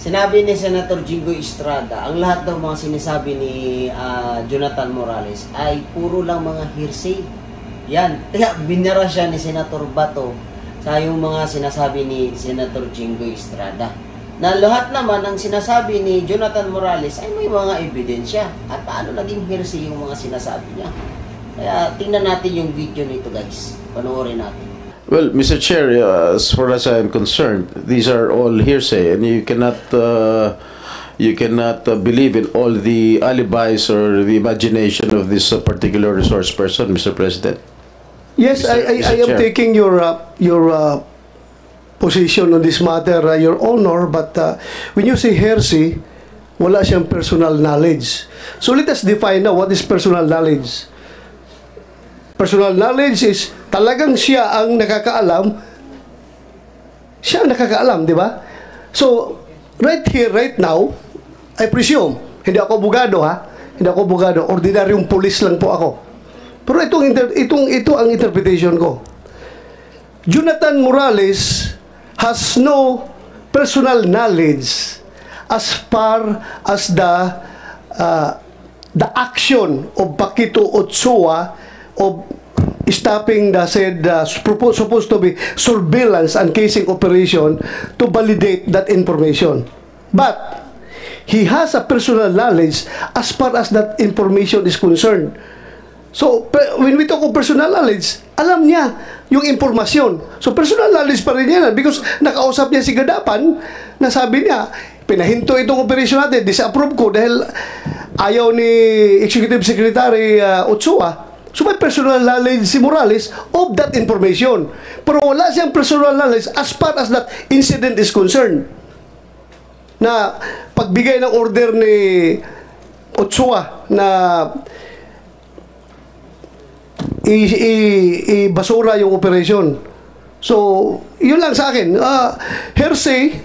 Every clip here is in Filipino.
Sinabi ni Senator Jinggoy Estrada, ang lahat ng mga sinasabi ni Jonathan Morales ay puro lang mga hearsay. Yan, kaya binara siya ni Senator Bato sa yung mga sinasabi ni Senator Jinggoy Estrada. Na lahat naman ang sinasabi ni Jonathan Morales ay may mga ebidensya. At paano naging hearsay yung mga sinasabi niya. Kaya tingnan natin yung video nito guys. Panoorin natin. Well, Mr. Chair, as far as I am concerned, these are all hearsay, and you cannot believe in all the alibis or the imagination of this particular resource person, Mr. President. Yes, I am taking your position on this matter, Your Honor. But when you say hearsay, wala siyang personal knowledge. So let us define now what is personal knowledge. Personal knowledge is talagang siya ang nakakaalam. Siya ang nakakaalam, di ba? So, right here, right now, I presume, hindi ako abogado ha, hindi ako abogado, ordinaryong police lang po ako. Pero ito ang interpretation ko. Jonathan Morales has no personal knowledge as far as the action of Paquito Ochoa of stopping the said supposed to be surveillance and casing operation to validate that information. But he has a personal knowledge as far as that information is concerned. So when we talk of personal knowledge, alam niya yung impormasyon. So personal knowledge pa rin yan because nakausap niya si Gadapan na sabi niya, pinahinto itong operation natin, disapprove ko dahil ayaw ni Executive Secretary Ochoa. So may personal knowledge si Morales of that information. Pero wala siyang personal knowledge as far as that incident is concerned. Na pagbigay ng order ni Ochoa na i-basura yung operation. So, yun lang sa akin. Hearsay,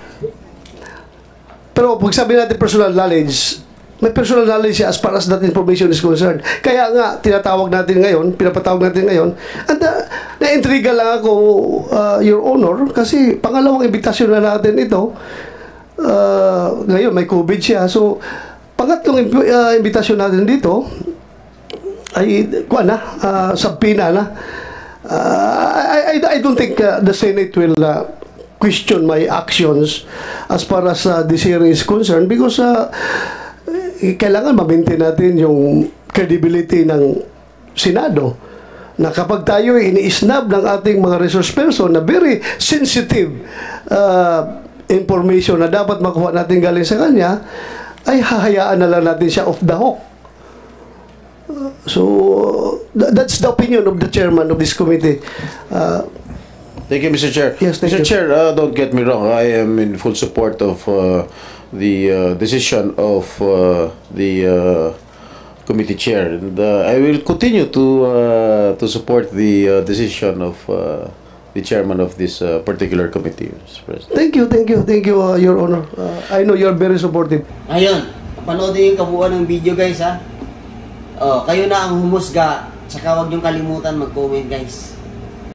pero pag sabi natin personal knowledge, may personal knowledge siya as far as that information is concerned. Kaya nga, pinapatawag natin ngayon, at na-intriga lang ako, Your Honor, kasi pangalawang imbitasyon na natin ito. Ngayon, may COVID siya. So, pangatlong imbitasyon natin dito, ay, sabpina na. I don't think the Senate will question my actions as far as this hearing is concerned because kailangan ma-maintain natin yung credibility ng Senado na kapag tayo ini-snub ng ating mga resource person na very sensitive information na dapat makuha natin galing sa kanya, ay hahayaan na lang natin siya off the hook. So that's the opinion of the chairman of this committee. Thank you, Mr. Chair. Yes, thank Mr. you. Chair, don't get me wrong. I am in full support of the decision of the committee chair, and I will continue to support the decision of the chairman of this particular committee, Mr. President. Thank you, Your Honor. I know you're very supportive. Ayun, panoodin yung kabuuan ng video guys ha. Kayo na ang humusga, tsaka huwag niyong kalimutan mag-comment guys.